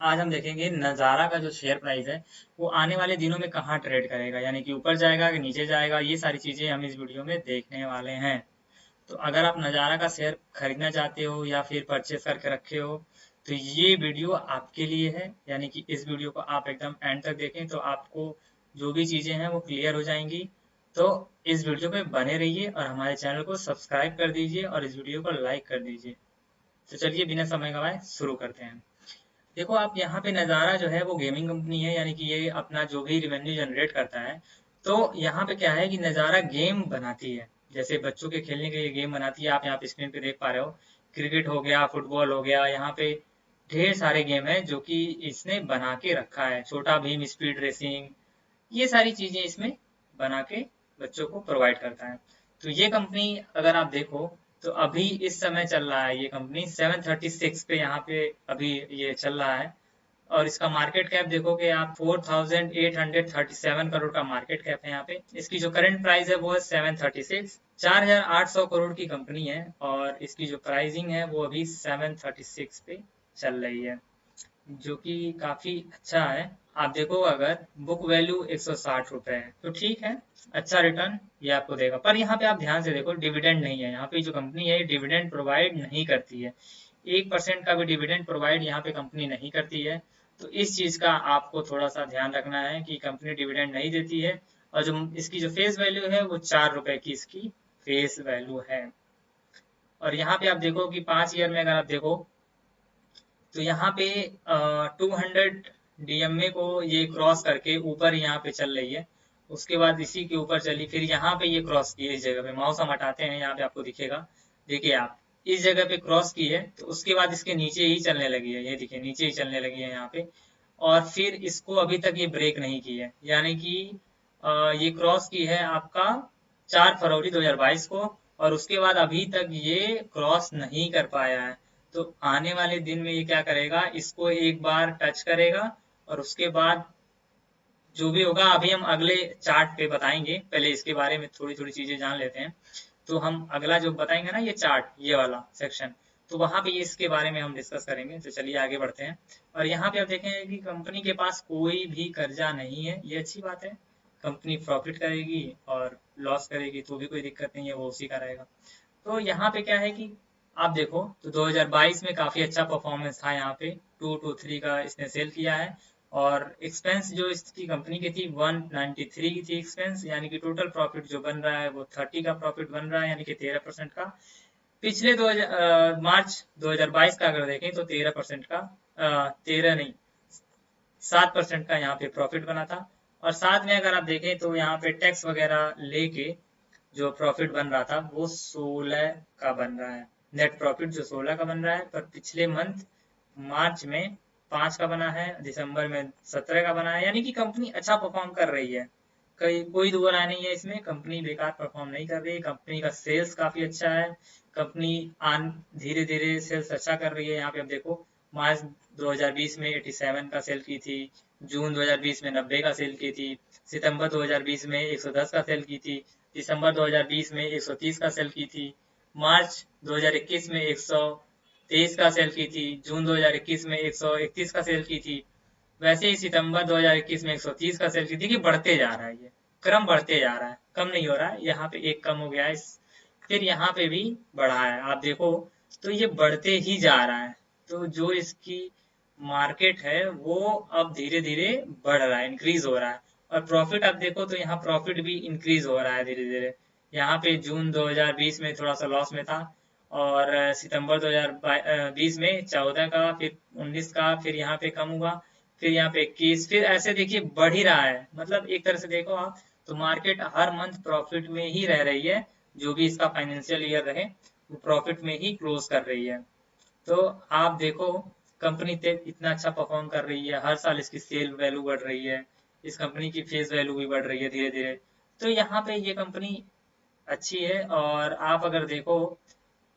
आज हम देखेंगे नज़ारा का जो शेयर प्राइस है वो आने वाले दिनों में कहाँ ट्रेड करेगा, यानी कि ऊपर जाएगा कि नीचे जाएगा। ये सारी चीजें हम इस वीडियो में देखने वाले हैं। तो अगर आप नज़ारा का शेयर खरीदना चाहते हो या फिर परचेस करके रखे हो तो ये वीडियो आपके लिए है। यानी कि इस वीडियो को आप एकदम एंड तक देखें तो आपको जो भी चीजें हैं वो क्लियर हो जाएंगी। तो इस वीडियो पे बने रहिए और हमारे चैनल को सब्सक्राइब कर दीजिए और इस वीडियो को लाइक कर दीजिए। तो चलिए बिना समय गवाए शुरू करते हैं। देखो आप यहाँ पे नज़ारा जो है वो गेमिंग कंपनी है, यानी कि ये अपना जो भी रिवेन्यू जनरेट करता है। तो यहाँ पे क्या है कि नज़ारा गेम बनाती है, जैसे बच्चों के खेलने के लिए गेम बनाती है। आप यहाँ पे स्क्रीन पे देख पा रहे हो, क्रिकेट हो गया, फुटबॉल हो गया, यहाँ पे ढेर सारे गेम है जो कि इसने बना के रखा है। छोटा भीम, स्पीड रेसिंग, ये सारी चीजें इसमें बना के बच्चों को प्रोवाइड करता है। तो ये कंपनी अगर आप देखो तो अभी इस समय चल रहा है, ये कंपनी 736 पे यहाँ पे अभी ये चल रहा है। और इसका मार्केट कैप देखोगे आप 4837 करोड़ का मार्केट कैप है यहाँ पे। इसकी जो करंट प्राइस है वो है 736, 4800 करोड़ की कंपनी है और इसकी जो प्राइसिंग है वो अभी 736 पे चल रही है, जो कि काफी अच्छा है। आप देखो अगर बुक वैल्यू 160 रुपए है तो ठीक है, अच्छा रिटर्न ये आपको देगा। पर यहाँ पे आप ध्यान से देखो, डिविडेंड नहीं है यहाँ पे। जो कंपनी है डिविडेंड प्रोवाइड नहीं करती है, 1% का भी डिविडेंड प्रोवाइड यहाँ पे कंपनी नहीं करती है। तो इस चीज का आपको थोड़ा सा ध्यान रखना है कि कंपनी डिविडेंड नहीं देती है। और जो इसकी जो फेस वैल्यू है वो 4 रुपए की इसकी फेस वैल्यू है। और यहाँ पे आप देखो कि 5 ईयर में अगर आप देखो तो यहाँ पे 200 DMA को ये क्रॉस करके ऊपर यहाँ पे चल रही है। उसके बाद इसी के ऊपर चली, फिर यहाँ पे ये क्रॉस की है। इस जगह पे माउस हम हटाते हैं, यहाँ पे आपको दिखेगा। देखिए आप इस जगह पे क्रॉस की है तो उसके बाद इसके नीचे ही चलने लगी है। ये देखिए नीचे ही चलने लगी है यहाँ पे। और फिर इसको अभी तक ये ब्रेक नहीं की है, यानी कि ये क्रॉस की है आपका 4 फरवरी 2022 को। और उसके बाद अभी तक ये क्रॉस नहीं कर पाया है। तो आने वाले दिन में ये क्या करेगा, इसको एक बार टच करेगा और उसके बाद जो भी होगा अभी हम अगले चार्ट पे बताएंगे। पहले इसके बारे में थोड़ी थोड़ी चीजें जान लेते हैं। तो हम अगला जो बताएंगे ना, ये चार्ट, ये वाला सेक्शन, तो वहां पे इसके बारे में हम डिस्कस करेंगे। तो चलिए आगे बढ़ते हैं। और यहाँ पे आप देखेंगे कि कंपनी के पास कोई भी कर्जा नहीं है, ये अच्छी बात है। कंपनी प्रॉफिट करेगी और लॉस करेगी तो भी कोई दिक्कत नहीं है, वो उसी का रहेगा। तो यहाँ पे क्या है कि आप देखो तो 2022 में काफी अच्छा परफॉर्मेंस था यहाँ पे, 223 का इसने सेल किया है। और एक्सपेंस जो इसकी कंपनी की थी 193 की थी एक्सपेंस, यानी कि टोटल प्रॉफिट जो बन रहा है वो 30 का प्रॉफिट बन रहा है, यानी कि 13% का। पिछले 2000 मार्च 2022 का अगर देखें तो 13% का, 13 नहीं, 7% का यहाँ पे प्रॉफिट बना था। और साथ में अगर आप देखें तो यहाँ पे टैक्स वगैरह लेके जो प्रॉफिट बन रहा था वो 16 का बन रहा है। नेट प्रॉफिट जो 16 का बन रहा है, पर पिछले मंथ मार्च में 5 का बना है, दिसंबर में 17 का बना है। यानी कि कंपनी अच्छा परफॉर्म कर रही है, कोई दो राय नहीं है इसमें। कंपनी बेकार परफॉर्म नहीं कर रही है, कंपनी का सेल्स काफी अच्छा है। कंपनी आन धीरे धीरे सेल्स अच्छा कर रही है। यहाँ पे आप देखो मार्च 2020 में 87 का सेल की थी, जून 2020 में 90 का सेल की थी, सितंबर 2020 में 110 का सेल की थी, दिसंबर 2020 में 130 का सेल की थी, मार्च 2021 में 123 का सेल की थी, जून 2021 में 131 का सेल की थी। वैसे ही सितंबर 2021 में 130 का सेल की थी। कि बढ़ते जा रहा है, ये क्रम बढ़ते जा रहा है, कम नहीं हो रहा है। यहाँ पे एक कम हो गया है, फिर यहाँ पे भी बढ़ा है। आप देखो तो ये बढ़ते ही जा रहा है। तो जो इसकी मार्केट है वो अब धीरे धीरे बढ़ रहा है, इंक्रीज हो रहा है। और प्रॉफिट आप देखो तो यहाँ प्रॉफिट भी इंक्रीज हो रहा है धीरे धीरे। यहाँ पे जून 2020 में थोड़ा सा लॉस में था, और सितंबर 2020 में 14 का, फिर 19 का, फिर यहाँ पे कम हुआ, फिर यहाँ पे 21, फिर ऐसे देखिए बढ़ ही रहा है। मतलब एक तरह से देखो आप तो मार्केट हर मंथ प्रॉफिट में ही रह रही है। जो भी इसका फाइनेंशियल ईयर रहे वो प्रॉफिट में ही क्लोज कर रही है। तो आप देखो कंपनी इतना अच्छा परफॉर्म कर रही है, हर साल इसकी सेल वैल्यू बढ़ रही है, इस कंपनी की फेस वैल्यू भी बढ़ रही है धीरे धीरे। तो यहाँ पे ये कंपनी अच्छी है। और आप अगर देखो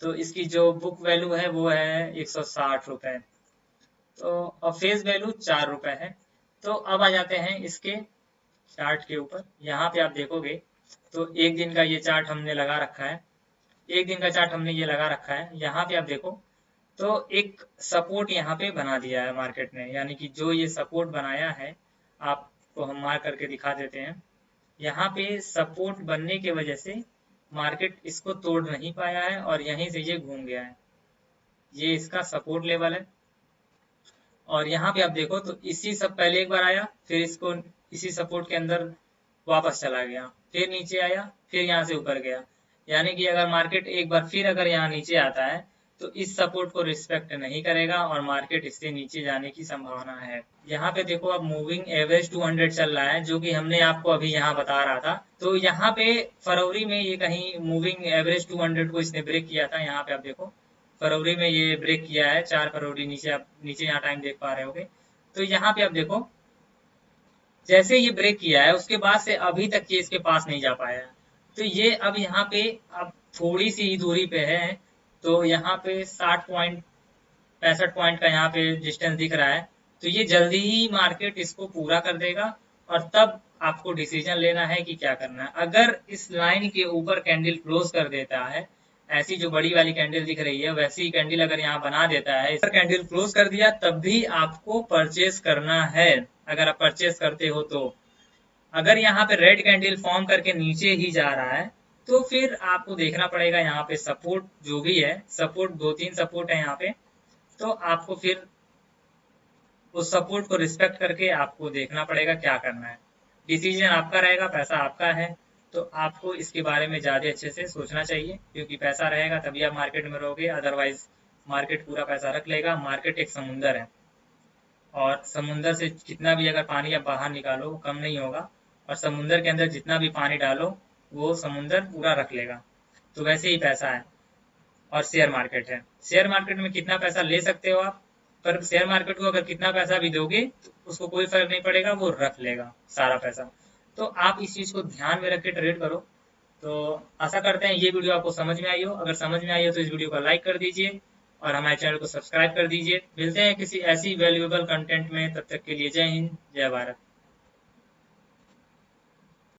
तो इसकी जो बुक वैल्यू है वो है 160 रुपए। तो और फेस वैल्यू 4 रुपए है। तो अब आ जाते हैं इसके चार्ट के ऊपर। यहाँ पे आप देखोगे तो एक दिन का ये चार्ट हमने लगा रखा है, एक दिन का चार्ट हमने ये लगा रखा है। यहाँ पे आप देखो तो एक सपोर्ट यहाँ पे बना दिया है मार्केट ने, यानी कि जो ये सपोर्ट बनाया है आपको हम मार्क करके दिखा देते हैं। यहाँ पे सपोर्ट बनने के वजह से मार्केट इसको तोड़ नहीं पाया है और यहीं से ये घूम गया है। ये इसका सपोर्ट लेवल है। और यहाँ पे आप देखो तो इसी सब पहले एक बार आया, फिर इसको इसी सपोर्ट के अंदर वापस चला गया, फिर नीचे आया, फिर यहाँ से ऊपर गया। यानी कि अगर मार्केट एक बार फिर अगर यहाँ नीचे आता है तो इस सपोर्ट को रिस्पेक्ट नहीं करेगा और मार्केट इससे नीचे जाने की संभावना है। यहाँ पे देखो अब मूविंग एवरेज 200 चल रहा है, जो कि हमने आपको अभी यहाँ बता रहा था। तो यहाँ पे फरवरी में ये कहीं मूविंग एवरेज 200 को इसने ब्रेक किया था। यहाँ पे आप देखो फरवरी में ये ब्रेक किया है, 4 फरवरी। नीचे आप नीचे यहाँ टाइम देख पा रहे होगे। तो यहाँ पे आप देखो जैसे ये ब्रेक किया है उसके बाद से अभी तक ये इसके पास नहीं जा पाया। तो ये अब यहाँ पे अब थोड़ी सी ही दूरी पे है। तो यहाँ पे 65 पॉइंट का यहाँ पे डिस्टेंस दिख रहा है। तो ये जल्दी ही मार्केट इसको पूरा कर देगा और तब आपको डिसीजन लेना है कि क्या करना है। अगर इस लाइन के ऊपर कैंडल क्लोज कर देता है, ऐसी जो बड़ी वाली कैंडल दिख रही है वैसी कैंडल अगर यहाँ बना देता है, इस कैंडल क्लोज कर दिया, तब भी आपको परचेस करना है। अगर आप परचेस करते हो तो अगर यहाँ पे रेड कैंडल फॉर्म करके नीचे ही जा रहा है तो फिर आपको देखना पड़ेगा यहाँ पे सपोर्ट जो भी है, सपोर्ट 2-3 सपोर्ट है यहाँ पे। तो आपको फिर उस सपोर्ट को रिस्पेक्ट करके आपको देखना पड़ेगा क्या करना है। डिसीजन आपका रहेगा, पैसा आपका है, तो आपको इसके बारे में ज्यादा अच्छे से सोचना चाहिए, क्योंकि पैसा रहेगा तभी आप मार्केट में रहोगे, अदरवाइज मार्केट पूरा पैसा रख लेगा। मार्केट एक समुंदर है और समुंदर से कितना भी अगर पानी आप बाहर निकालो वो कम नहीं होगा, और समुंदर के अंदर जितना भी पानी डालो वो समुंदर पूरा रख लेगा। तो वैसे ही पैसा है और शेयर मार्केट है। शेयर मार्केट में कितना पैसा ले सकते हो आप, पर शेयर मार्केट को अगर कितना पैसा भी दोगे तो उसको कोई फर्क नहीं पड़ेगा, वो रख लेगा सारा पैसा। तो आप इस चीज को ध्यान में रख के ट्रेड करो। तो आशा करते हैं ये वीडियो आपको समझ में आई हो। अगर समझ में आई हो तो इस वीडियो को लाइक कर दीजिए और हमारे चैनल को सब्सक्राइब कर दीजिए। मिलते हैं किसी ऐसी वैल्यूएबल कंटेंट में, तब तक के लिए जय हिंद, जय भारत।